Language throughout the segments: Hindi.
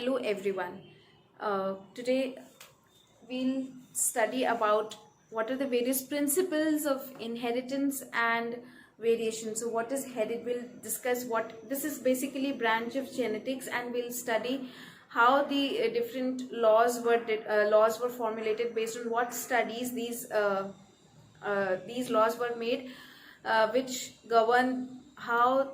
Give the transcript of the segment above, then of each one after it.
Hello everyone. Today we'll study about what are the various principles of inheritance and variation. So what is heredity? We'll discuss what this is basically branch of genetics, and we'll study how the different laws were formulated based on what studies these laws were made, which govern how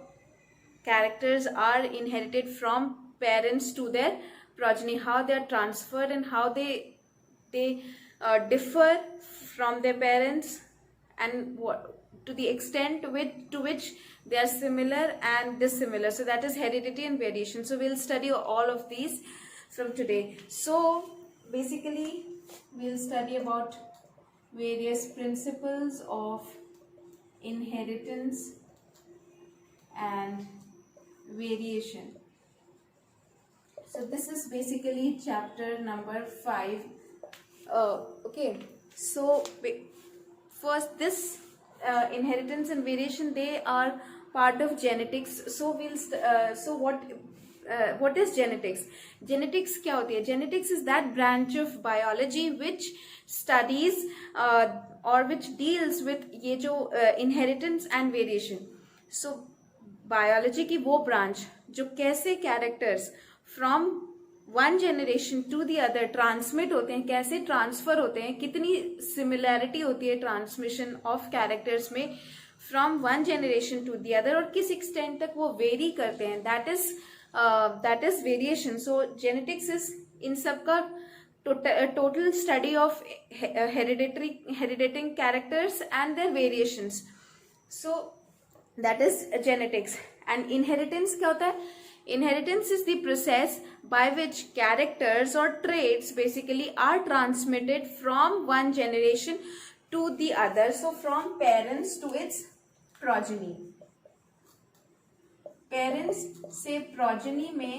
characters are inherited from parents to their progeny, how they are transferred, and how they differ from their parents, and to the extent to which they are similar and dissimilar. So that is heredity and variation. So we'll study all of these from today. So basically we'll study about various principles of inheritance and variation. So this is basically chapter number 5. Okay, so first, this inheritance and variation, they are part of genetics. So what is genetics? Genetics क्या होती है? Genetics is that branch of biology which studies or which deals with ये जो inheritance and variation. So biology की वो ब्रांच जो कैसे characters from one generation to the other transmit होते हैं, कैसे ट्रांसफर होते हैं, कितनी सिमिलैरिटी होती है ट्रांसमिशन ऑफ कैरेक्टर्स में from one generation to the other, और किस एक्सटेंट तक वो वेरी करते हैं, that is variation. So genetics is इन सब का total study of inheriting characters and their variations. So that is genetics. And inheritance क्या होता है? Inheritance is the process by which characters or traits basically are transmitted from one generation to the other. So from parents to its progeny. Parents से progeny में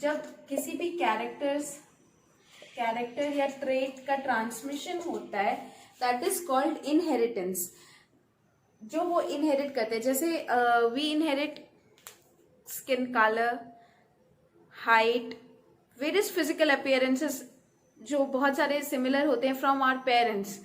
जब किसी भी कैरेक्टर या ट्रेट का ट्रांसमिशन होता है, that is called inheritance. जो वो इनहेरिट करते हैं, जैसे we inherit skin colour, height, various physical appearances जो बहुत सारे सिमिलर होते हैं फ्रॉम आवर पेरेंट्स.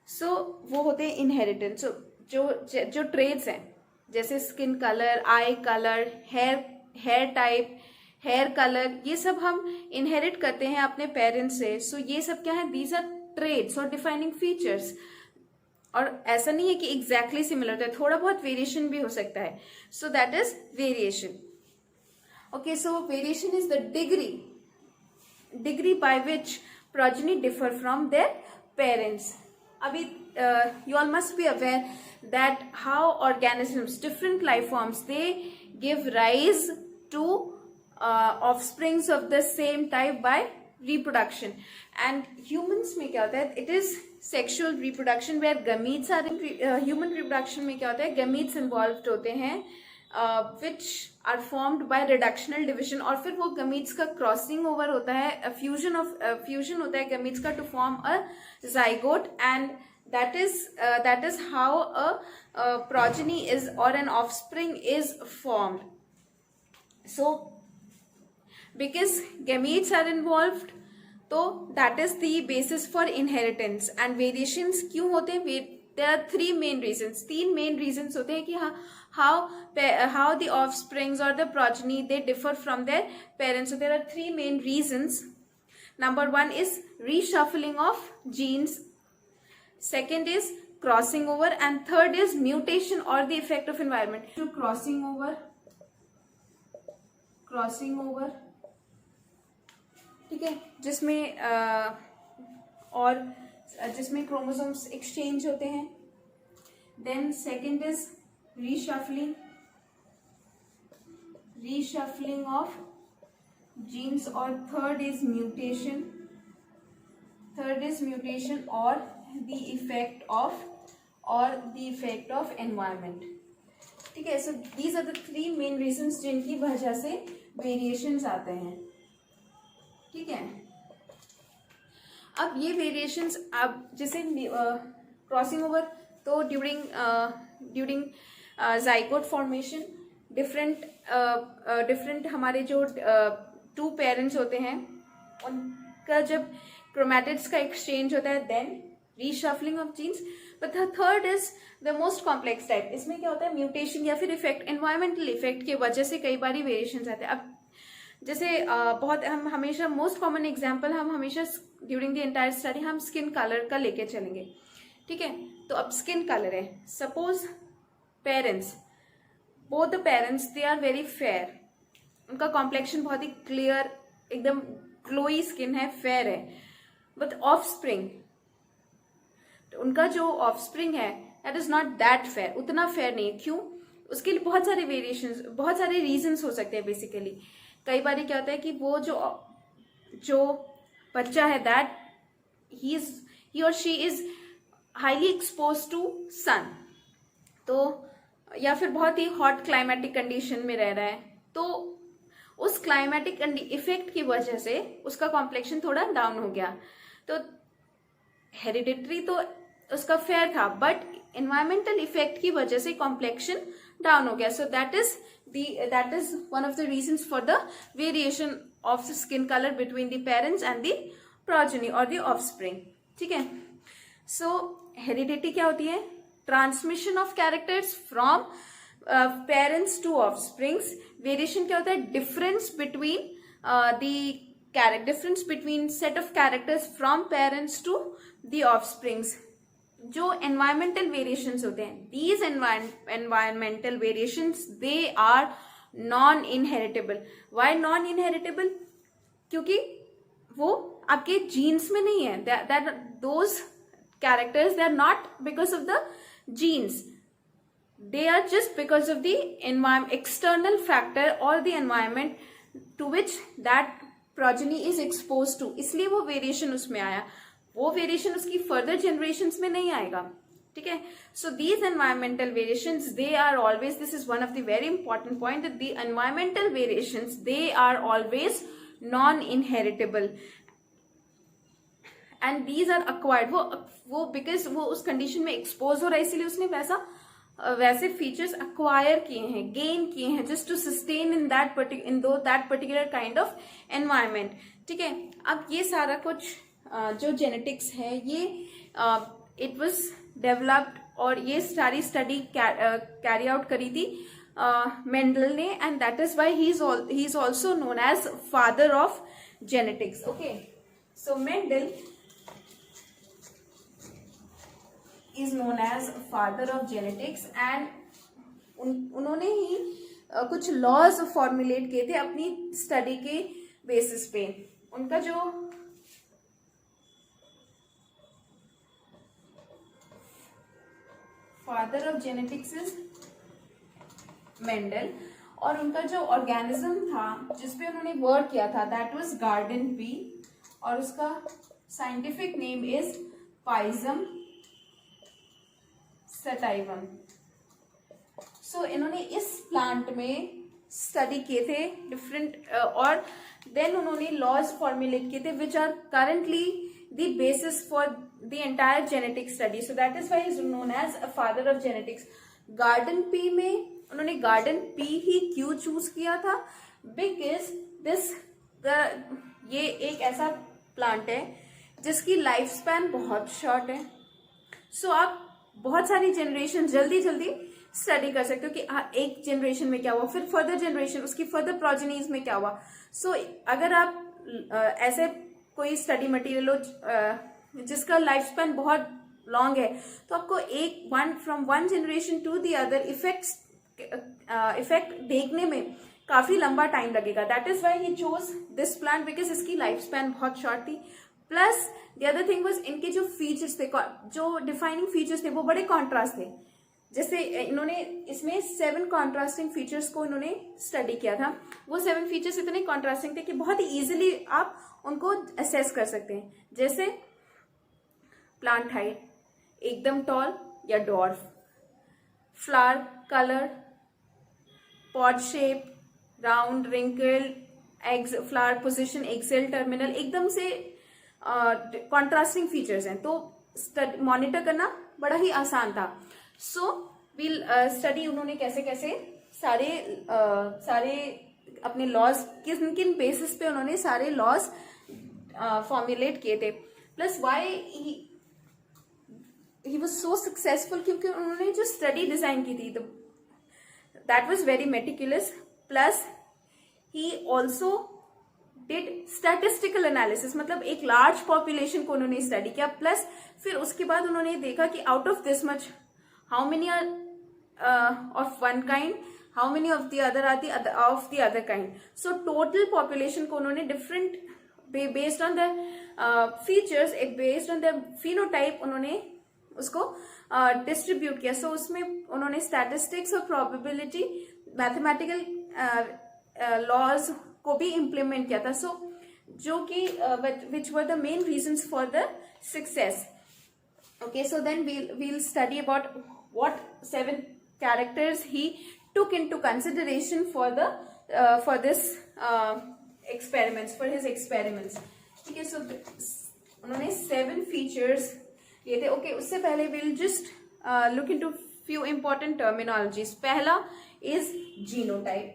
सो वो होते हैं इनहेरिटेंस. जो ट्रेड्स हैं जैसे skin colour, eye colour, hair type, hair colour, ये सब हम इनहेरिट करते हैं अपने पेरेंट्स से. सो ये सब क्या है? दीज आर ट्रेड्स और डिफाइनिंग फीचर्स. और ऐसा नहीं है कि एग्जैक्टली सिमिलर होता है, थोड़ा बहुत वेरिएशन भी हो सकता है. So that is variation. Okay, so variation is the degree by which progeny differ from their parents. अभी you all must be aware that how organisms, different life forms, they give rise to offsprings of the same type by reproduction. And humans में क्या होता है? It is sexual reproduction where gametes are in human reproduction में क्या होता है? Gametes involved होते हैं which are formed by reductional division, और फिर वो gametes का crossing over होता है, fusion होता है gametes का to form a zygote, and that is how a progeny is, or an offspring is formed. So because gametes are involved, तो that is the basis for inheritance. And variations क्यों होते हैं? There are three main reasons. तीन main reasons होते हैं कि how the offsprings or the progeny they differ from their parents. So there are three main reasons. Number one is reshuffling of genes. Second is crossing over, and third is mutation or the effect of environment. So crossing over, ठीक है, जिसमें क्रोमोसोम्स एक्सचेंज होते हैं. Then second is reshuffling of genes, और थर्ड इज म्यूटेशन और द इफेक्ट ऑफ एनवायरमेंट. ठीक है, so these are the three main reasons जिनकी वजह से वेरिएशंस आते हैं. ठीक है, अब ये वेरिएशंस, अब जैसे क्रॉसिंग ओवर, तो ड्यूरिंग जाइगोट फॉर्मेशन डिफरेंट हमारे जो टू पेरेंट्स होते हैं उनका जब क्रोमैटिड्स का एक्सचेंज होता है then reshuffling of genes. But the third is the most complex type. इसमें क्या होता है, म्यूटेशन या फिर इफेक्ट, एनवायरमेंटल इफेक्ट की वजह से कई बार वेरिएशन आते हैं. अब जैसे बहुत हम हमेशा मोस्ट कॉमन एग्जाम्पल हम हमेशा ड्यूरिंग द एंटायर स्टडी हम स्किन कलर का लेके चलेंगे. ठीक है, तो अब स्किन कलर है. Suppose parents, both the parents they are very fair, उनका कॉम्प्लेक्शन बहुत ही क्लियर, एकदम ग्लोई स्किन है, फेयर है. बट ऑफस्प्रिंग, उनका जो ऑफस्प्रिंग है that is not that fair, उतना फेयर नहीं. क्यों? उसके लिए बहुत सारे वेरिएशंस, बहुत सारे रीजंस हो सकते हैं. बेसिकली कई बार क्या होता है कि वो जो बच्चा है दैट ही और she is highly expose to sun, तो या फिर बहुत ही हॉट क्लाइमेटिक कंडीशन में रह रहा है, तो उस क्लाइमेटिक इफेक्ट की वजह से उसका कॉम्प्लेक्शन थोड़ा डाउन हो गया. तो हेरिडिटरी तो उसका फेयर था, बट एनवायरमेंटल इफेक्ट की वजह से कॉम्प्लेक्शन डाउन हो गया. So that is one of the reasons for the variation of the skin colour between the parents and the progeny और द ऑफस्प्रिंग. ठीक है, सो हेरिडिटी क्या होती है? Transmission of characters from parents to offsprings. Variation क्या होता है? Difference between set of characters from parents to the offsprings. जो एनवायरमेंटल वेरिएशंस होते हैं, these environmental variations they are non inheritable. Why non inheritable? क्योंकि वो आपके जीन्स में नहीं है. That those characters, they are not because of the genes, they are just because of the external factor or the environment to which that progeny is exposed to. इसलिए वो वेरिएशन उसमें आया, वो वेरिएशन उसकी फर्दर जनरेशंस में नहीं आएगा. ठीक है, so these environmental variations they are always, this is one of the very important point, that the environmental variations they are always non inheritable and these are acquired. वो बिकॉज वो उस कंडीशन में एक्सपोज हो रहा है, इसीलिए उसने वैसे फीचर्स अक्वायर किए हैं, गेन किए हैं, just to sustain in that particular kind of environment. ठीक है, अब ये सारा कुछ जो जेनेटिक्स है ये इट वाज डेवलप्ड और ये सारी स्टडी कैरी आउट करी थी मेंडल ने, and that is why he is also known as father of genetics. Okay, so Mendel is known as father of genetics and उन्होंने ही कुछ लॉज फॉर्मुलेट किए थे अपनी स्टडी के बेसिस पे. उनका जो father of genetics is Mendel, और उनका जो ऑर्गेनिज्म था जिसपे उन्होंने वर्क किया था दैट वाज गार्डन पी, और उसका साइंटिफिक नेम इज पाइजम सटाइवम. सो इन्होंने इस प्लांट में स्टडी किए थे डिफरेंट, और देन उन्होंने लॉज फॉर्मुलेट किए थे which are currently the basis for the entire genetic study. So that is why is known as a father of genetics. Garden pea में उन्होंने गार्डन पी ही क्यों चूज किया था? बिकॉज ये एक ऐसा प्लांट है जिसकी लाइफ स्पैन बहुत शॉर्ट है. सो आप बहुत सारी जनरेशन जल्दी स्टडी कर सकते हो कि एक जनरेशन में क्या हुआ, फिर फर्दर जनरेशन, उसकी फर्दर प्रोजेनीज में क्या हुआ. सो अगर आप ऐसे कोई स्टडी मटेरियल हो जिसका लाइफ स्पैन बहुत लॉन्ग है, तो आपको from one generation to the other effect देखने में काफी लंबा टाइम लगेगा. That is why he chose this plant, because इसकी लाइफ स्पैन बहुत शॉर्ट थी. Plus the other thing was इनके जो फीचर्स थे, जो डिफाइनिंग फीचर्स थे, वो बड़े कॉन्ट्रास्ट थे. जैसे इन्होंने इसमें 7 कॉन्ट्रास्टिंग फीचर्स को इन्होंने स्टडी किया था. वो 7 फीचर्स इतने कॉन्ट्रास्टिंग थे कि बहुत ही इजीली आप उनको असेस कर सकते हैं. जैसे प्लांट हाइट, एकदम टॉल या dwarf, flower colour, pod shape, round, wrinkled, eggs, flower position, axial terminal, एकदम से कॉन्ट्रास्टिंग फीचर्स हैं. तो मॉनिटर करना बड़ा ही आसान था. सो वील स्टडी उन्होंने कैसे सारे अपने लॉज किन किन बेसिस पे उन्होंने सारे लॉज फॉर्मुलेट किए थे, plus why he was so successful, क्योंकि उन्होंने जो स्टडी डिजाइन की थी that was very meticulous, plus he also did statistical analysis, मतलब एक लार्ज पॉपुलेशन को उन्होंने स्टडी किया, प्लस फिर उसके बाद उन्होंने देखा कि out of this much how many are of one kind, how many of the other are of the other kind. So total population को उन्होंने different based on the features, based on the phenotype उन्होंने उसको डिस्ट्रीब्यूट किया। सो उसमें उन्होंने स्टैटिस्टिक्स और प्रोबेबिलिटी, मैथमेटिकल लॉज को भी इम्प्लीमेंट किया था। सो जो कि which were the main reasons for the success. Okay, so then we'll study about what 7 characters he took into consideration for this experiments, for his experiments. ठीक है, सो उन्होंने 7 फीचर्स लिए थे। ओके, उससे पहले we'll just look into few important terminologies. पहला is genotype.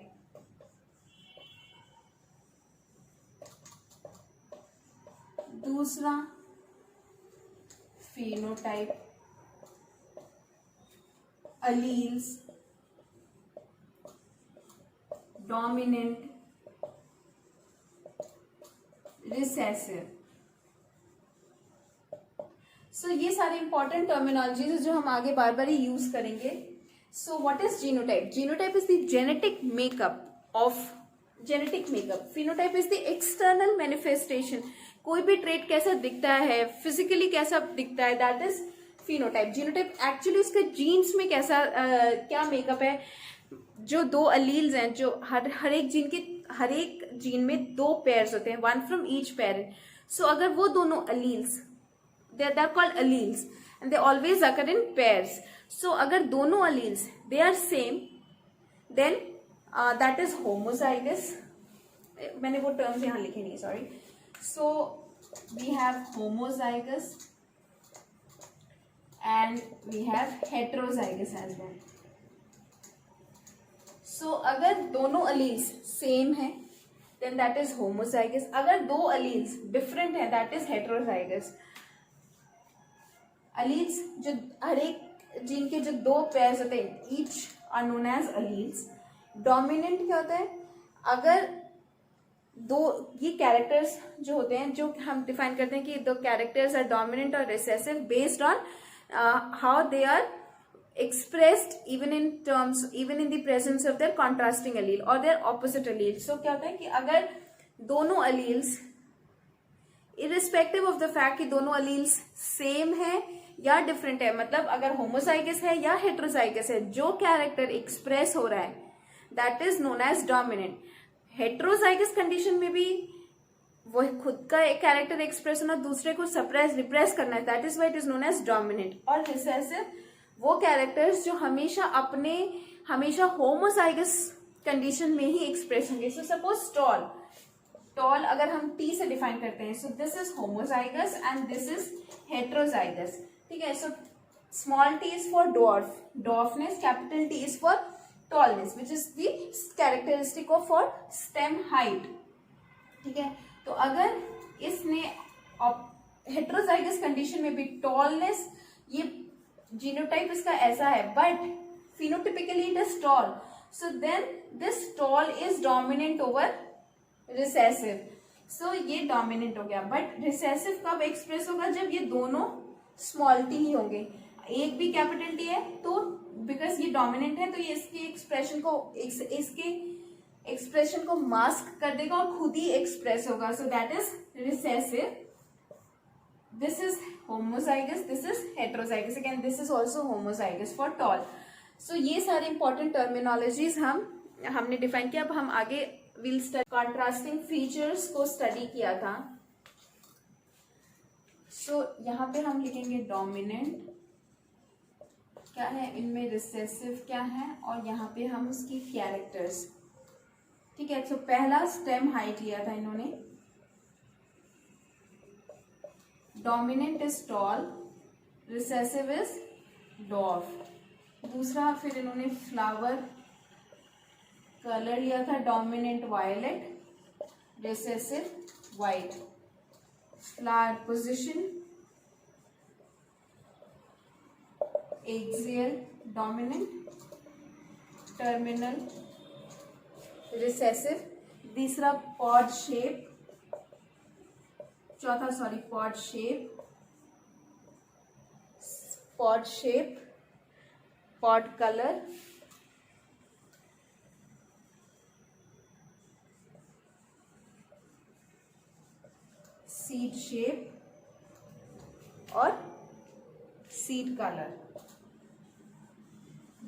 दूसरा phenotype, alleles, dominant, recessive. सो ये सारे इंपॉर्टेंट टर्मिनोलॉजीज जो हम आगे बार बार ही यूज करेंगे। So what is genotype? Genotype is the genetic makeup of genetic makeup. Phenotype is the external manifestation, कोई भी ट्रेट कैसा दिखता है, फिजिकली कैसा दिखता है, that is phenotype. Genotype actually उसके जीन्स में कैसा क्या मेकअप है। जो 2 अलील्स हैं, जो हर एक जीन में 2 पेयर्स होते हैं, 1 फ्रॉम ईच पेरेंट। सो अगर वो दोनों alleles, they're called alleles and they always occur in pairs. So अगर दोनों alleles they are same, then that is homozygous. मैंने वो terms यहाँ लिखे नहीं, sorry. So we have homozygous and we have heterozygous as well. So अगर दोनों alleles same है then that is homozygous. अगर 2 alleles different है that is heterozygous. अलील्स, जो हर एक जीन के जो 2 पेयर्स होते हैं, each are known as alleles. Dominant क्या होता है? अगर 2 ये कैरेक्टर्स जो होते हैं, जो हम डिफाइन करते हैं कि 2 कैरेक्टर्स आर डोमिनेंट और recessive based on how they are expressed even in the presence of their contrasting allele or their opposite allele. So क्या होता है कि अगर दोनों alleles irrespective of the fact कि दोनों alleles same है या डिफरेंट है, मतलब अगर होमोजाइगस है या हेट्रोजाइगस है, जो कैरेक्टर एक्सप्रेस हो रहा है that is known as dominant. Heterozygous condition में भी वो खुद का एक कैरेक्टर एक्सप्रेस होना, दूसरे को सप्रेस रिप्रेस करना है, that is why it is known as dominant. और रिसेसिव वो कैरेक्टर्स जो हमेशा होमोजाइगस कंडीशन में ही एक्सप्रेस होंगे। सो सपोज टॉल अगर हम टी से डिफाइन करते हैं, so this is homozygous and this is heterozygous. ठीक है, so small T is for dwarfness, capital T is for tallness, which is the characteristic of for stem height. ठीक है, तो अगर इसने हेट्रोजाइगस कंडीशन में भी टॉलनेस, ये जीनोटाइप इसका ऐसा है, but phenotypically it is tall, so then this tall is dominant over recessive. So ये डोमिनेंट हो गया, बट रिसेसिव कब एक्सप्रेस होगा? जब ये दोनों स्मॉल टी ही होंगे। एक भी कैपिटल टी है तो बिकॉज ये डोमिनेंट है तो ये इसके एक्सप्रेशन को मास्क कर देगा और खुद ही एक्सप्रेस होगा। So that is recessive. This is homozygous, this is heterozygous, again this is also homozygous for tall. So ये सारे इंपॉर्टेंट टर्मिनोलॉजीज हमने डिफाइन किया। अब हम आगे विल स्टडी कॉन्ट्रास्टिंग फीचर्स को स्टडी किया था। सो यहाँ पे हम लिखेंगे डोमिनेंट क्या है, इनमें रिसेसिव क्या है, और यहाँ पे हम उसकी कैरेक्टर्स। ठीक है, तो पहला स्टेम हाइट लिया था इन्होंने, dominant is tall, recessive is dwarf. दूसरा फिर इन्होंने फ्लावर कलर लिया था dominant violet, recessive white, flower position axial dominant, terminal recessive, तीसरा पॉड शेप, चौथा sorry pod shape, pod colour, seed shape और सीड कलर।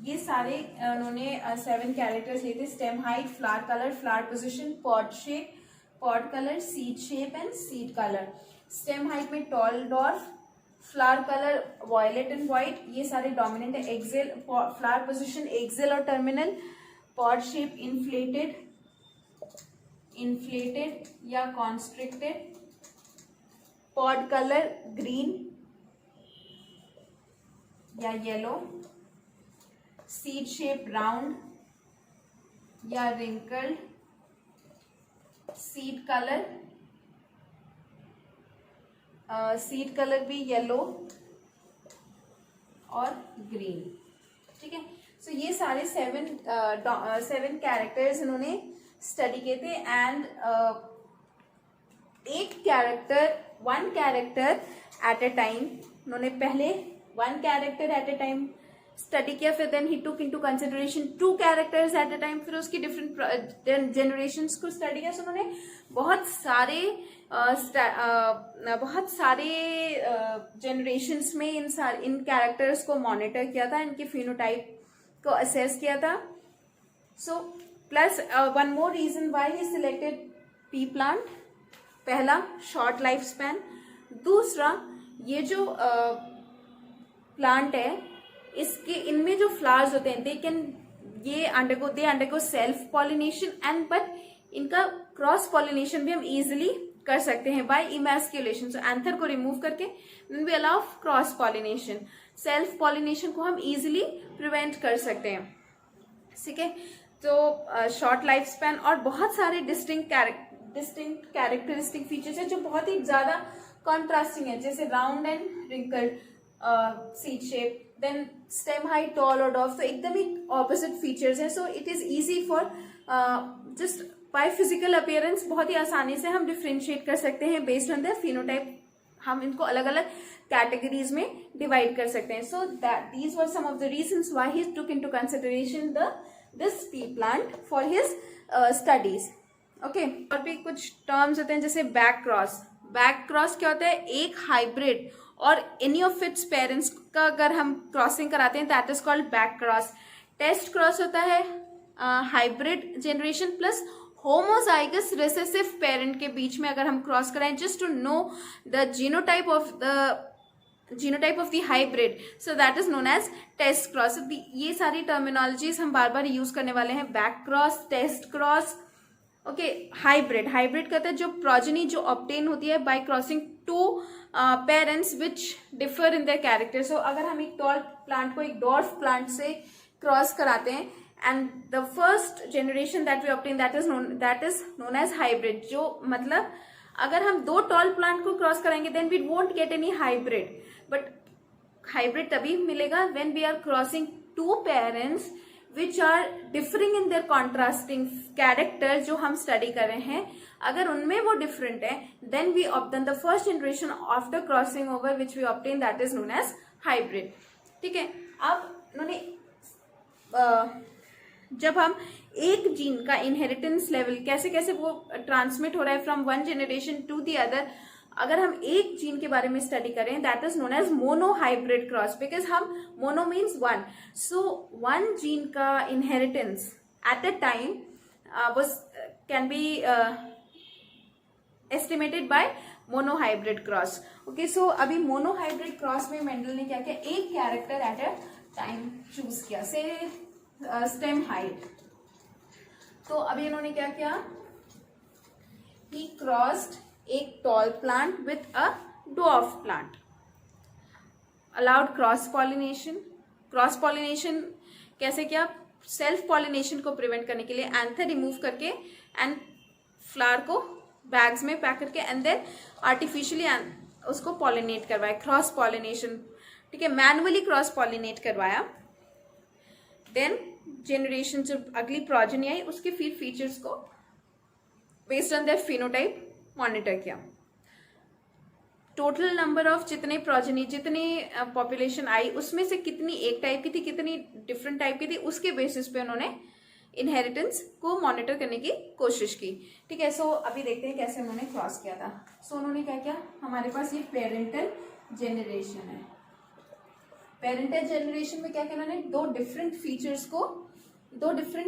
ये सारे उन्होंने 7 कैरेक्टर्स लिए थे। Stem height, flower colour, flower position, pod shape, pod colour, seed shape and seed colour. Stem height में tall dwarf, flower colour violet and white, ये सारे डोमिनेंट है। एक्सेल, फ्लावर पोजीशन एक्सेल और टर्मिनल, पॉड शेप इन्फ्लेटेड या कॉन्स्ट्रिक्टेड, पॉड कलर ग्रीन या येलो, सीड शेप राउंड या रिंकल्ड, सीड कलर भी येलो और ग्रीन। ठीक है, सो ये सारे 7 कैरेक्टर्स इन्होंने स्टडी किए थे। And one character at a time, उन्होंने पहले 1 character at a time study किया, फिर then he took into consideration 2 characters at a time, फिर उसकी डिफरेंट जनरेशंस को स्टडी किया। सो उन्होंने बहुत सारे जनरेशंस में इन कैरेक्टर्स को मॉनिटर किया था, इनके फिनोटाइप को असेस किया था। So plus one more reason why he selected pea plant, पहला शॉर्ट लाइफ स्पैन, दूसरा ये जो प्लांट है इसके इनमें जो फ्लावर्स होते हैं they undergo self pollination and but इनका क्रॉस पॉलिनेशन भी हम इजिली कर सकते हैं बाय इमैस्क्यूलेशन। सो एंथर को रिमूव करके we allow cross pollination, self pollination को हम इजिली प्रिवेंट कर सकते हैं। ठीक है, तो शॉर्ट लाइफ स्पैन और बहुत सारे डिस्टिंक्ट कैरेक्टरिस्टिक फीचर्स है जो बहुत ही ज्यादा कॉन्ट्रास्टिंग है, जैसे round and wrinkled seed shape, then stem height, tall और डॉर्फ, तो एकदम ही ऑपोजिट फीचर्स हैं। So it is easy for just by physical appearance, बहुत ही आसानी से हम डिफ्रेंशिएट कर सकते हैं बेस्ड ऑन देयर फिनोटाइप, हम इनको अलग अलग कैटेगरीज में डिवाइड कर सकते हैं। So that these were some of the reasons why he took into consideration this pea plant for his studies. Okay, और भी कुछ टर्म्स होते हैं जैसे बैक क्रॉस। बैक क्रॉस क्या होता है? एक हाइब्रिड और एनी ऑफ इट्स पेरेंट्स का अगर हम क्रॉसिंग कराते हैं that is called back cross. Test cross होता है hybrid generation plus homozygous recessive parent के बीच में अगर हम क्रॉस कराएं just to know the genotype of the hybrid, so that is known as test cross. ये सारी टर्मिनोलॉजीज हम बार बार यूज करने वाले हैं, back cross, test cross. Okay, hybrid कहते हैं जो प्रोजेनी जो ऑब्टेन होती है by crossing 2 parents which differ in their character. So अगर हम एक टॉल प्लांट को एक डॉर्फ प्लांट से क्रॉस कराते हैं and the first generation that we obtain that is known as hybrid, जो मतलब अगर हम 2 टॉल प्लांट को क्रॉस कराएंगे then we won't get any hybrid, but hybrid तभी मिलेगा when we are crossing 2 parents which are differing in their contrasting character जो हम स्टडी कर रहे हैं, अगर उनमें वो डिफरेंट है then we obtain the first generation after crossing over which we obtain that is known as hybrid। ठीक है, अब उन्होंने जब हम एक जीन का इनहेरिटेंस लेवल कैसे कैसे वो ट्रांसमिट हो रहा है from one generation to the other, अगर हम एक जीन के बारे में स्टडी करें that is known as monohybrid cross, because हम मोनो मीन्स 1, सो 1 जीन का inheritance at a time can be estimated by monohybrid cross. Okay, so अभी मोनोहाइब्रिड क्रॉस में मेंडल ने क्या किया, एक character at a time choose किया, से स्टेम हाइट। तो अभी इन्होंने क्या किया, ही क्रॉस्ड एक tall plant with a dwarf plant, allowed cross pollination. Cross pollination कैसे किया, सेल्फ पॉलिनेशन को प्रिवेंट करने के लिए एंथर रिमूव करके एंड फ्लावर को बैग्स में पैक करके एंड देन आर्टिफिशियली उसको पॉलिनेट करवाया, क्रॉस पॉलिनेशन, ठीक है, मैनुअली क्रॉस पॉलिनेट करवाया। देन जनरेशन जब अगली प्रोजेनी आई उसके फिर फीचर्स को based on their phenotype monitor किया। टोटल नंबर ऑफ जितने प्रोजेनी, जितनी पॉपुलेशन आई उसमें से कितनी एक टाइप की थी, कितनी डिफरेंट टाइप की थी, उसके बेसिस पे उन्होंने इनहेरिटेंस को मॉनिटर करने की कोशिश की, ठीक है। सो अभी देखते हैं कैसे उन्होंने क्रॉस किया था। सो उन्होंने क्या किया, हमारे पास ये पेरेंटल जेनरेशन है। पेरेंटल जेनरेशन में क्या किया उन्होंने, दो डिफरेंट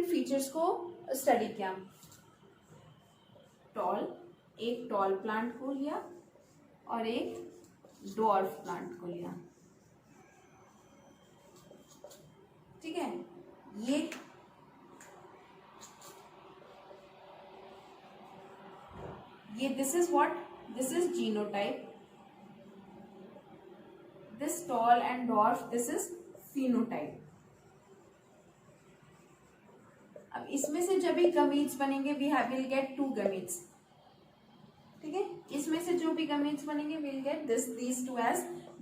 फीचर्स को स्टडी किया। एक टॉल प्लांट को लिया और एक ड्वार्फ प्लांट को लिया, ठीक है। ये this is genotype, this tall and dwarf, this is phenotype. अब इसमें से जब भी गमीट्स बनेंगे वी विल गेट 2 गमीट्स, ठीक है। इसमें से जो भी गमीट्स बनेंगे will get these 2 as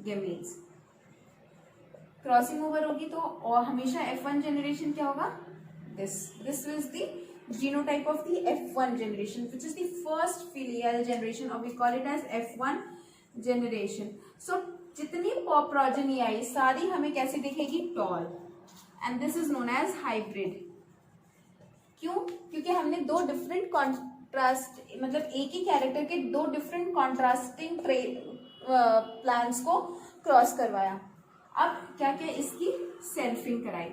gametes. Crossing over होगी तो और हमेशा F1 जनरेशन क्या होगा, this is the genotype of the F1 generation, which is the first filial generation, or we call it as F1 generation. So जितनी progeny आई सारी हमें कैसे दिखेगी, tall, and this is known as hybrid. क्यों? क्योंकि हमने दो डिफरेंट कॉन्ट्रास्ट, मतलब एक ही कैरेक्टर के दो डिफरेंट कॉन्ट्रास्टिंग प्लांट्स को क्रॉस करवाया। अब क्या क्या इसकी सेल्फिंग कराई,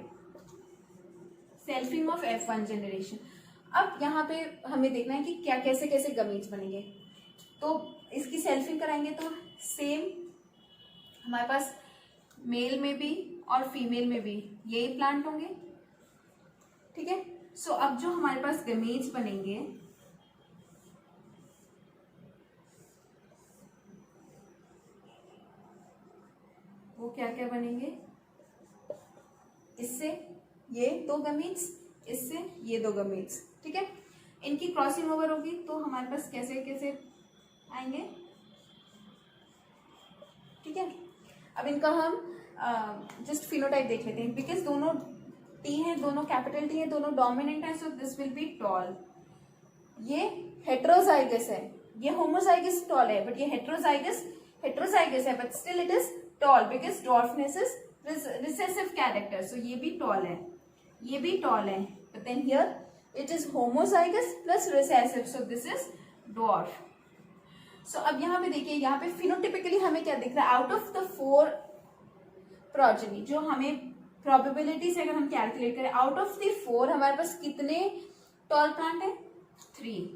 सेल्फिंग ऑफ F1 जनरेशन। अब यहाँ पे हमें देखना है कि क्या कैसे कैसे गमीट्स बनेंगे, तो इसकी सेल्फिंग कराएंगे तो सेम हमारे पास मेल में भी और फीमेल में भी यही प्लांट होंगे, ठीक है। सो अब जो हमारे पास गमीट्स बनेंगे वो क्या क्या बनेंगे, इससे ये 2 गमीट्स, इससे ये 2 गमीट्स, ठीक है। इनकी क्रॉसिंग ओवर होगी तो हमारे पास कैसे कैसे आएंगे, ठीक है। अब इनका हम जस्ट फिनोटाइप देख लेते हैं, बिकॉज दोनों टी हैं, दोनों कैपिटल टी हैं, दोनों डोमिनेंट हैं, so this will be tall. ये हेट्रोजाइगस है, ये होमोजाइगस टॉल है, बट ये हेट्रोजाइगस है, but still it is tall because dwarfness is recessive character, so ये भी टॉल है, ये भी टॉल है, but then here it is homozygous plus recessive, so this is dwarf. So अब यहाँ पे देखिए, यहाँ पे फिनोटिपिकली हमें क्या दिख रहा है, आउट ऑफ द 4 प्रोजेनी, जो हमें प्रोबेबिलिटी से अगर हम कैलकुलेट करें, आउट ऑफ द 4 हमारे पास कितने टॉल प्लांट है, 3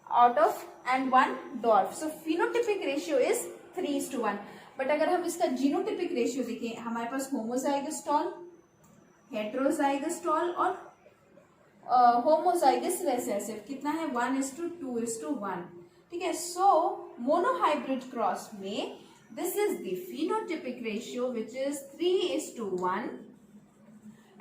out of and 1 dwarf, so phenotypic ratio is 3:1। But अगर हम इसका जीनोटिपिक रेशियो देखें, हमारे पास होमोजाइगस टॉल, हेट्रोजाइगस टॉल और होमोजाइगस रिसेसिव कितना है, 1:2:1, ठीक है। सो मोनोहाइब्रिड क्रॉस में this is the phenotypic ratio which is 3:1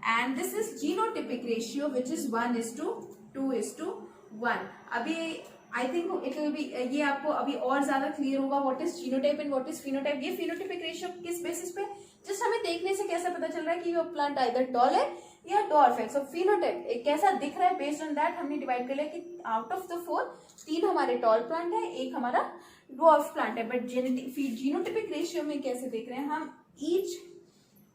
and this is genotypic ratio which is 1:2:1। अभी I think it will be, ये आपको अभी और ज्यादा क्लियर होगा what is genotype and what is phenotype. ये फिनोटिपिक रेशियो किस बेसिस पे, जस्ट हमें देखने से कैसा पता चल रहा है कि वो प्लांट आइदर टॉल है या डॉर्फ है, सो फिनोटाइप कैसा दिख रहा है, बेस्ड ऑन दैट हमने डिवाइड कर लिया कि आउट ऑफ द 4 3 हमारे टॉल प्लांट है, एक हमारा डॉर्फ प्लांट है। बट जीनोटिपिक रेशियो में कैसे देख रहे हैं, हम ईच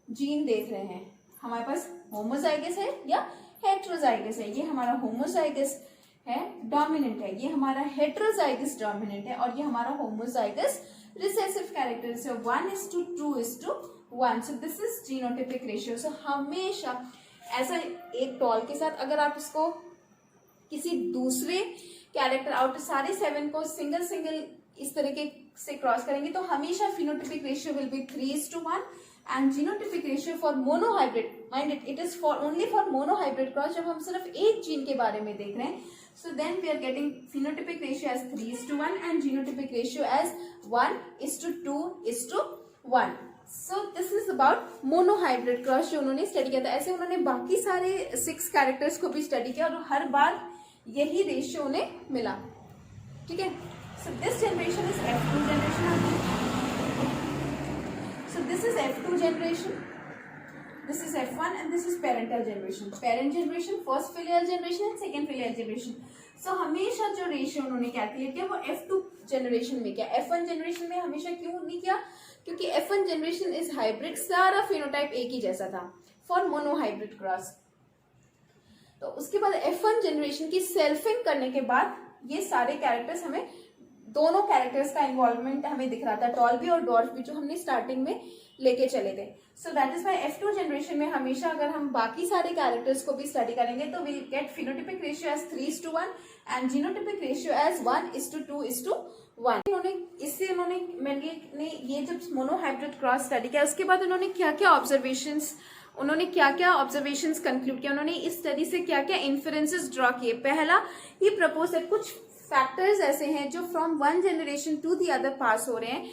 जीन देख रहे हैं, हमारे पास होमोजाइगस है या हेट्रोजाइगस है, ये हमारा होमोजाइगस है डोमिनेंट है, ये हमारा हेट्रोजाइगस डोमिनेंट है, और ये हमारा होमोजाइगस रिसेसिव कैरेक्टर है, 1:2:1, so this is genotypic ratio. So हमेशा ऐसा एक टॉल के साथ अगर आप इसको किसी दूसरे कैरेक्टर आउट सारे 7 को सिंगल इस तरीके से क्रॉस करेंगे तो हमेशा phenotypic ratio will be 3:1 and genotypic ratio for monohybrid, mind it is for only for monohybrid cross, जब हम सिर्फ एक जीन के बारे में देख रहे हैं, so then we are getting phenotypic ratio as 3:1 and genotypic ratio as 1:2:1. So this is about monohybrid cross जो उन्होंने स्टडी किया था। ऐसे उन्होंने बाकी सारे 6 कैरेक्टर्स को भी स्टडी किया और हर बार यही रेशियो उन्हें मिला। ठीक है, so this generation is F2 generation. So this is F2 generation, this is F1 and this is parental generation. Parent generation, first filial generation and second filial generation. So हमेशा जो रेशियो उन्होंने कैलकुलेट किया वो F2 जनरेशन में किया, F1 जनरेशन में हमेशा क्यों नहीं किया? क्योंकि F1 जनरेशन इज हाइब्रिड, सारा फिनोटाइप एक ही जैसा था फॉर मोनोहाइब्रिड क्रॉस। तो उसके बाद F1 जनरेशन की सेल्फिंग करने के बाद ये सारे कैरेक्टर्स हमें, दोनों कैरेक्टर्स का इन्वॉल्वमेंट हमें दिख रहा था, टॉल्बी और डॉर्फ भी, जो हमने स्टार्टिंग में लेके चले थे। So that is why F2 generation में हमेशा अगर हम बाकी सारे कैरेक्टर्स को भी स्टडी करेंगे तो will get phenotypic ratio as 3:1 and genotypic ratio as 1:2:1। इन्होंने मेंडल ने ये जब मोनोहाइब्रिड क्रॉस स्टडी किया उसके बाद उन्होंने क्या क्या ऑब्जर्वेशंस कंक्लूड किया, उन्होंने इस स्टडी से क्या क्या इन्फरेंसेस ड्रॉ किए। पहला ही प्रपोज दैट कुछ फैक्टर्स ऐसे हैं जो from one generation to the other pass हो रहे हैं।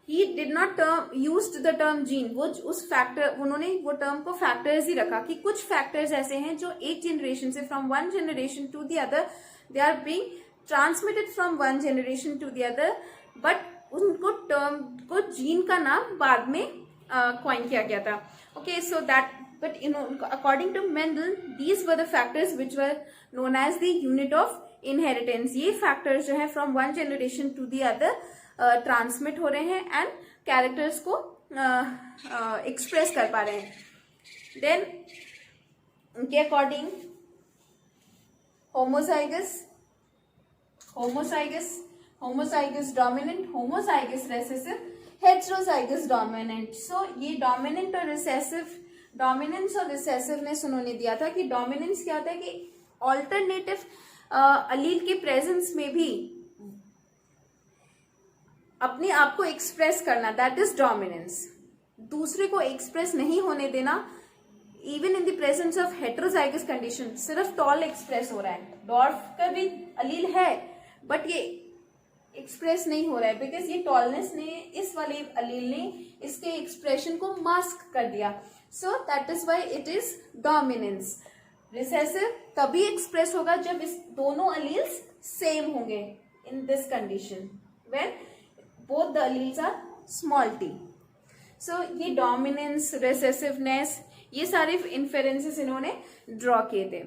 He did not used the term gene, वो उस फैक्टर, उन्होंने वो टर्म को फैक्टर्स ही रखा कि कुछ फैक्टर्स ऐसे हैं जो एक जनरेशन से, from one generation to the other, they are being transmitted from one generation to the other, but उनको टर्म को जीन का नाम बाद में कॉइन किया गया था। Okay, so that but according to Mendel these were the factors which were known as the unit of inheritance. ये फैक्टर्स जो है from one generation to the other transmit हो रहे हैं एंड कैरेक्टर्स को एक्सप्रेस कर पा रहे हैं। देन उनके according homozygous dominant, homozygous recessive, heterozygous dominant. So ये डोमिनेंट और रिसेसिव, डोमिनेंस और रिसेसिवनेस उन्होंने दिया था कि डोमिनेंस क्या होता है कि ऑल्टरनेटिव अलील के प्रेजेंस में भी अपने आप को एक्सप्रेस करना, दैट इज डोमिनेंस। दूसरे को एक्सप्रेस नहीं होने देना, even in the presence of heterozygous condition. सिर्फ टॉल एक्सप्रेस हो रहा है, डॉर्फ का भी अलील है बट ये एक्सप्रेस नहीं हो रहा है बिकॉज ये टॉलनेस ने, इस वाले अलील ने इसके एक्सप्रेशन को मास्क कर दिया। So that is why it is dominance. Recessive तभी एक्सप्रेस होगा जब इस दोनों अलील्स सेम होंगे, in this condition when both the alleles are small t। सो ये डोमिनेंस, रेसेसिवनेस, ये सारे इन्फेरेंसेस इन्होंने ड्रॉ किए थे।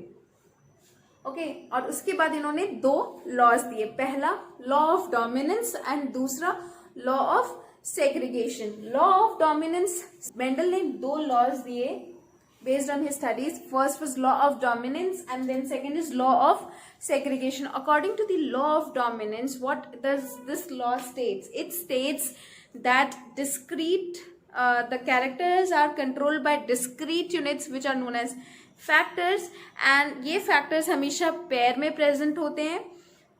ओके, और उसके बाद इन्होंने 2 लॉज दिए, पहला लॉ ऑफ डोमिनेंस एंड दूसरा law of segregation. Law of dominance, Mendel ने 2 लॉज दिए based on his studies. First was law of dominance and then second is law of segregation. According to the law of dominance, what does this law states? It states that discrete, the characters are controlled by discrete units which are known as factors, and ये factors हमेशा pair में present होते हैं,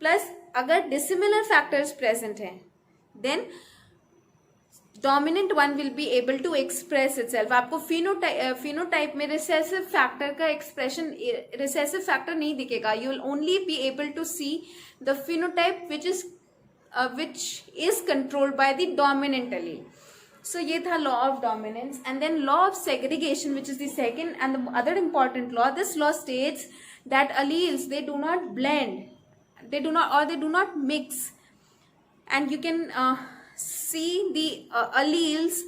plus अगर dissimilar factors present हैं then dominant one will be able to express itself. आपको फिनोटाइप में रिसेसिव फैक्टर का एक्सप्रेशन, रिसेसिव फैक्टर नहीं दिखेगा, you will only be able to see the phenotype which is controlled by the dominant allele. So ये था law of dominance. And then law of segregation which is the second and the other important law. This law states that alleles they do not blend, they do not mix, and you can see the alleles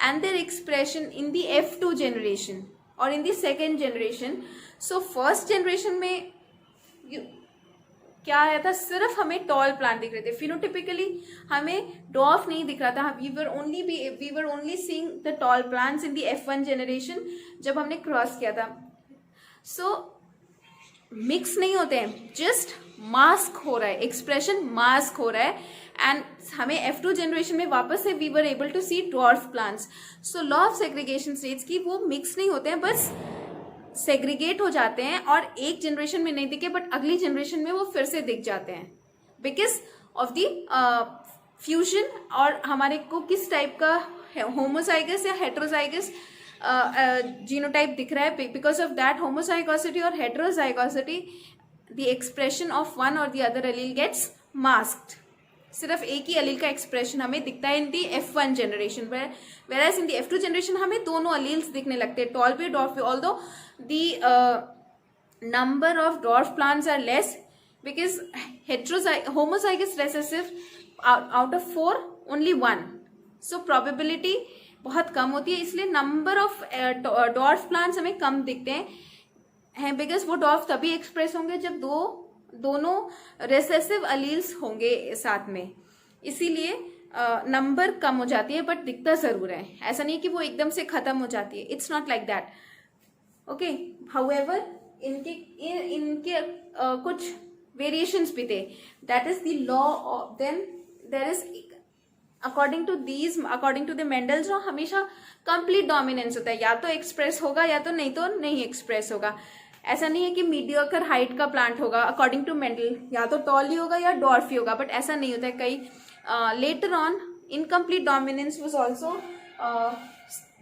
and their expression in the F2 generation or in the second generation. So first generation में क्या आया था, सिर्फ हमें टॉल प्लांट दिख रहे थे, फिनोटिपिकली हमें डॉर्फ नहीं दिख रहा था। We were only seeing the tall plants in the F1 generation जब हमने क्रॉस किया था। सो मिक्स नहीं होते हैं, जस्ट मास्क हो रहा है, एक्सप्रेशन मास्क हो रहा है। एंड हमें F2 जनरेशन में वापस से we were able to see dwarf plants. So law of segregation states की वो मिक्स नहीं होते हैं, बस सेग्रीगेट हो जाते हैं और एक जनरेशन में नहीं दिखे बट अगली जनरेशन में वो फिर से दिख जाते हैं बिकॉज ऑफ द फ्यूजन। और हमारे को किस टाइप का होमोजाइगस या हेटेरोजाइगस जीनोटाइप दिख रहा है, बिकॉज ऑफ दैट होमोजाइगोसिटी और heterozygosity the expression of one और the other allele gets masked. सिर्फ एक ही अलील का एक्सप्रेशन हमें दिखता है in the F1 generation, whereas in the F2 generation हमें दोनों अलील्स दिखने लगते हैं, टॉल भी डॉर्फ भी, although the number of dwarf plants are less because homozygous recessive out of 4 only 1, सो प्रोबेबिलिटी बहुत कम होती है, इसलिए नंबर ऑफ डॉर्फ प्लांट्स हमें कम दिखते हैं बिकॉज वो डॉर्फ तभी एक्सप्रेस होंगे जब दोनों रेसेसिव अलील्स होंगे साथ में, इसीलिए नंबर कम हो जाती है, बट दिखता जरूर है, ऐसा नहीं कि वो एकदम से खत्म हो जाती है, it's not like that. Okay, however इनके कुछ वेरिएशंस भी थे, that is the law of, then there is according to the Mendel's law हमेशा कंप्लीट डोमिनेंस होता है, या तो एक्सप्रेस होगा या तो नहीं एक्सप्रेस होगा। ऐसा नहीं है कि मीडियोकर हाइट का प्लांट होगा, अकॉर्डिंग टू मेंडल या तो टॉल ही होगा या डॉर्फ ही होगा, बट ऐसा नहीं होता है। कई later on incomplete dominance was also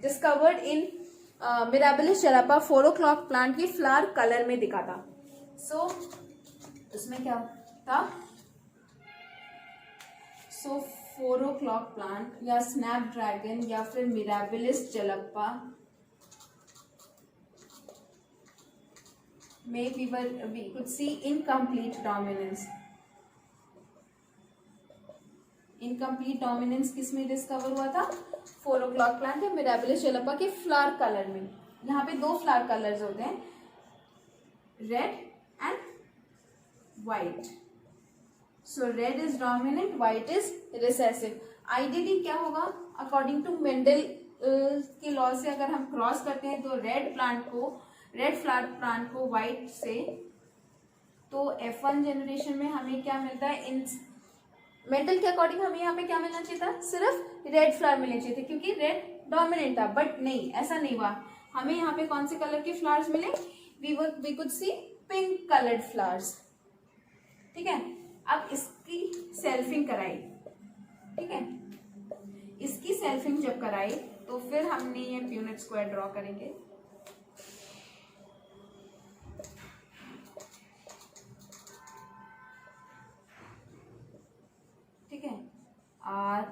discovered in mirabilis जलापा 4 o'clock plant की फ्लावर कलर में दिखा था। सो उसमें क्या था, 4 o'clock प्लांट या स्नैपड्रैगन या फिर मिराबिलिस जलापा में we could see incomplete dominance। Incomplete dominance किस में डिस्कवर हुआ था, 4 o'clock प्लांट या मिराबिलिस जलापा के फ्लावर कलर में। यहाँ पे 2 फ्लावर कलर्स होते हैं, red and white. So red is dominant, white is recessive. Ideally क्या होगा, अकॉर्डिंग टू मेंडल के लॉ से अगर हम क्रॉस करते हैं तो रेड फ्लावर प्लांट को व्हाइट से, तो F1 जनरेशन में हमें क्या मिलता है, इन मेंडल के अकॉर्डिंग हमें यहाँ पे क्या मिलना चाहिए था, सिर्फ रेड फ्लावर मिलने चाहिए थे क्योंकि रेड डोमिनेंट था, बट नहीं, ऐसा नहीं हुआ। हमें यहाँ पे कौन से कलर के फ्लावर्स मिले, we could see pink coloured flowers. ठीक है, अब इसकी सेल्फिंग कराई, ठीक है, इसकी सेल्फिंग जब कराई तो फिर हमने ये प्यूनेट स्क्वायर ड्रॉ करेंगे। ठीक है, R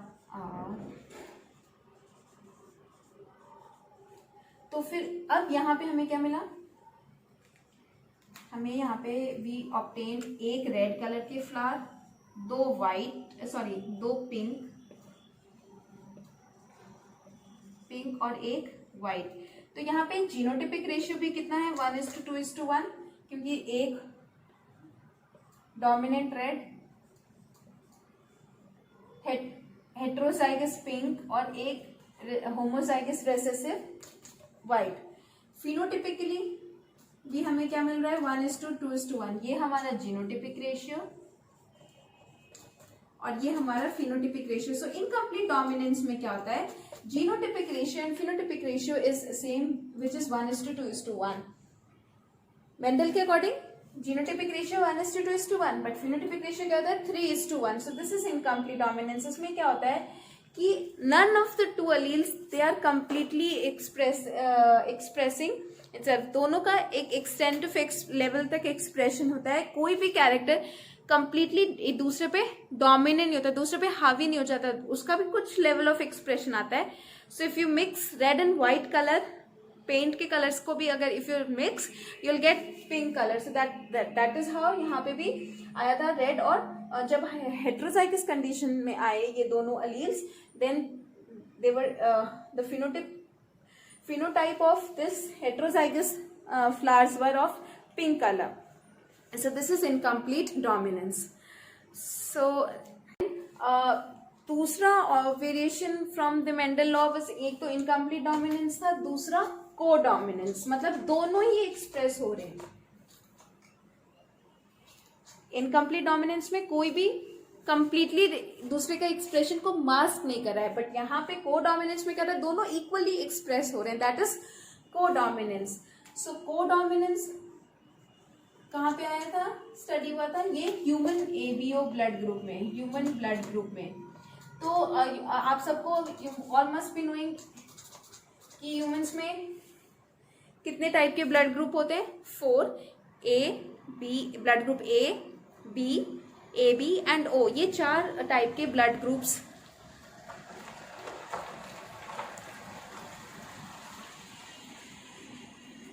तो फिर अब यहाँ पे हमें क्या मिला, हमें यहाँ पे वी ऑब्टेन एक रेड कलर के फ्लावर, 2 पिंक और एक व्हाइट। तो यहाँ पे जीनोटिपिक रेशियो भी कितना है, 1:2:1, क्योंकि एक डोमिनेंट रेड, हेट्रोजाइगस पिंक और एक होमोजाइगस रेसेसिव व्हाइट। फिनोटिपिकली भी हमें क्या मिल रहा है, 1:2:1, ये हमारा जीनोटिपिक रेशियो और ये हमारा phenotypic ratio. So incomplete dominance में क्या होता है, genotypic ratio and phenotypic ratio is same which is 1:2:1। Mendel के अकॉर्डिंग genotypic ratio 1:2:1, but phenotypic ratio क्या होता है, 3:1। So this is incomplete dominance. इसमें क्या होता है कि none of the 2 alleles they are completely expressing itself, दोनों का एक एक्सटेंड टू फिक्स लेवल तक एक्सप्रेशन होता है। कोई भी कैरेक्टर कंप्लीटली एक दूसरे पे डोमिनेंट नहीं होता, दूसरे पे हावी नहीं हो जाता, उसका भी कुछ लेवल ऑफ एक्सप्रेशन आता है। So if you mix red and white colour, paint के कलर्स को भी अगर if you mix you will get pink colour. So that is how यहाँ पे भी आया था रेड। और जब हेट्रोजाइगस कंडीशन में आए ये दोनों alleles, then they were the phenotype of this heterozygous flowers were of pink color. So this is incomplete dominance. So दूसरा variation from the Mendel law was, एक तो इनकम्प्लीट डोमिनेंस था, दूसरा को डोमिनेंस, मतलब दोनों ही एक्सप्रेस हो रहे हैं। इनकम्प्लीट डोमिनेंस में कोई भी कंप्लीटली दूसरे का एक्सप्रेशन को मास्क नहीं कर रहा है, बट यहाँ पे को डोमिनेंस में क्या था, दोनों इक्वली एक्सप्रेस हो रहे हैं, दैट इज को डोमिनेंस। सो को डोमिनेंस कहाँ पे आया था, स्टडी हुआ था ये ह्यूमन एबीओ ब्लड ग्रुप में, ह्यूमन ब्लड ग्रुप में। तो आप सबको ऑल मस्ट बी नोइंग कि ह्यूमंस में कितने टाइप के ब्लड ग्रुप होते हैं, 4 A B, blood group A B AB and O, ये 4 टाइप के blood groups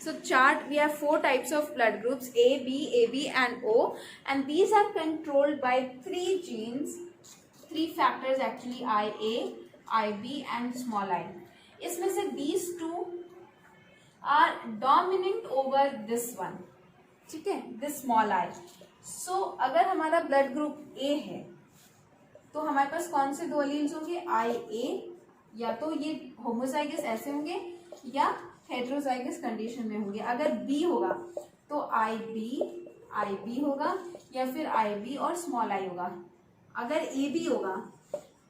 So chart, we have 4 types of blood groups A, B, AB and O, and these are controlled by 3 genes, 3 factors actually, IA, IB and small I. इसमें से these 2 are dominant over this one, ठीक है, this small I. So अगर हमारा ब्लड ग्रुप A है तो हमारे पास कौन से 2 एलील्स होंगे, IA, या तो ये होमोजाइगस ऐसे होंगे या हेट्रोजाइगस कंडीशन में होंगे. अगर बी होगा तो IB होगा या फिर IB और स्मॉल आई होगा. अगर AB होगा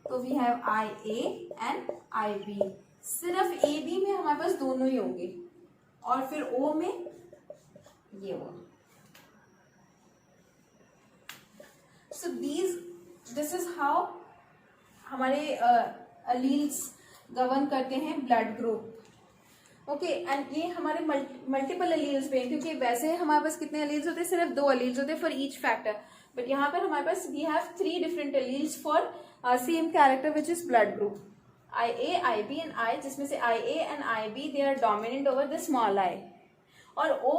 तो we have IA and IB. सिर्फ AB में हमारे पास दोनों ही होंगे और फिर O में ये होगा. सो दिस इज हाउ हमारे एलील्स गवर्न करते हैं ब्लड ग्रुप. ओके, एंड ये हमारे मल्टीपल एलील्स पे, क्योंकि वैसे हमारे पास कितने एलील्स होते हैं, सिर्फ 2 एलील्स होते हैं फॉर ईच फैक्टर, बट यहाँ पर हमारे पास we have 3 different alleles for same character which is blood group IA, IB and I, जिसमें से IA and IB they are dominant over the small I. और O,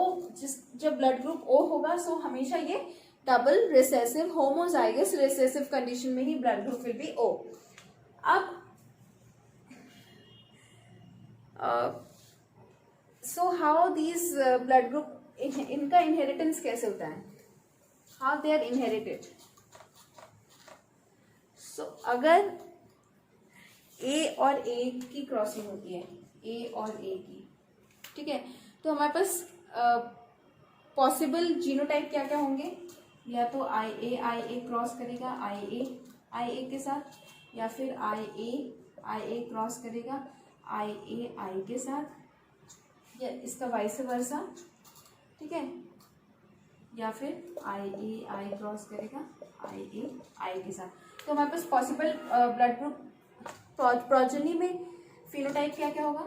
जब ब्लड ग्रुप O होगा सो हमेशा ये double recessive homozygous recessive condition में ही blood group will be O. अब so how these blood group, इनका इनहेरिटेंस कैसे होता है, हाउ दे आर इनहेरिटेड. सो अगर A और A की क्रॉसिंग होती है, A और A की, ठीक है, तो हमारे पास पॉसिबल जीनोटाइप क्या क्या होंगे, या तो IA क्रॉस करेगा IA के साथ, या फिर IA क्रॉस करेगा IA के साथ, या इसका वाइस वर्सा, ठीक है, या फिर IA क्रॉस करेगा IA के साथ. तो हमारे पास पॉसिबल ब्लड ग्रुप प्रोजेनी में फिनोटाइप क्या क्या होगा,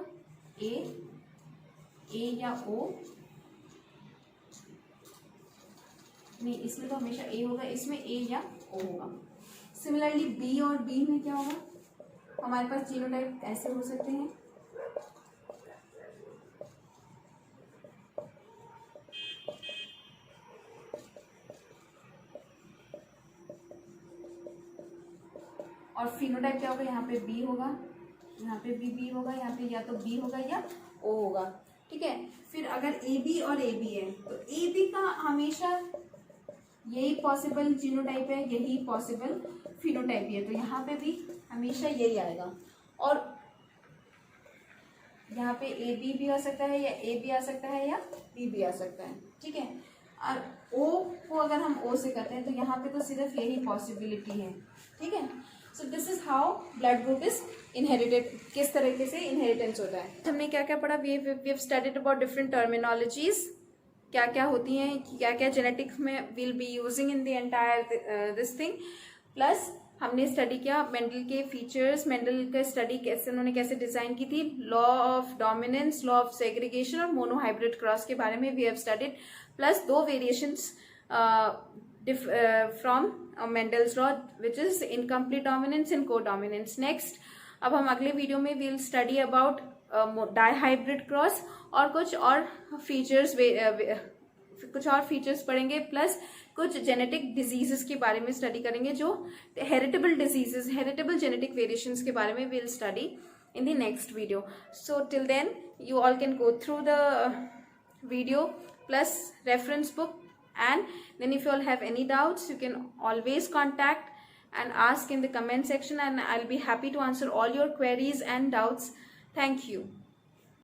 A या O, नहीं इसमें तो हमेशा A होगा, इसमें A या O होगा. सिमिलरली B और B में क्या होगा, हमारे पास जीनोटाइप ऐसे हो सकते हैं, और फिनोटाइप क्या होगा, यहाँ पे B होगा, यहाँ पे भी B होगा, यहाँ पे या तो B होगा या O होगा, ठीक है. फिर अगर AB और AB है तो AB का हमेशा यही पॉसिबल जीनोटाइप है, यही पॉसिबल फिनोटाइप है, तो यहाँ पे भी हमेशा यही आएगा. और यहाँ पे AB भी आ सकता है, या A भी आ सकता है, या B भी आ सकता है, ठीक है. और O को अगर हम O से करते हैं तो यहाँ पे तो सिर्फ यही पॉसिबिलिटी है, ठीक है. सो this is how blood group is inherited, किस तरीके से इनहेरिटेंस होता है. हमने क्या क्या पढ़ा, we have studied about different terminologies, क्या क्या होती हैं, क्या क्या जेनेटिक्स में will be using in the entire this thing. Plus हमने स्टडी किया मेंडल के फीचर्स, मेंडल का स्टडी कैसे उन्होंने कैसे डिजाइन की थी, law of dominance, law of segregation और मोनोहाइब्रिड क्रॉस के बारे में we have studied. Plus 2 variations from Mendel's law, which is incomplete dominance and codominance. Next, अब हम अगले वीडियो में we'll study about dihybrid cross और कुछ और फीचर्स पढ़ेंगे, प्लस कुछ जेनेटिक डिजीजेस के बारे में स्टडी करेंगे, जो heritable diseases, heritable genetic variations के बारे में we'll study in the next video. So till then you all can go through the video plus reference book. And then if you all have any doubts, you can always contact and ask in the comment section, and I'll be happy to answer all your queries and doubts. Thank you.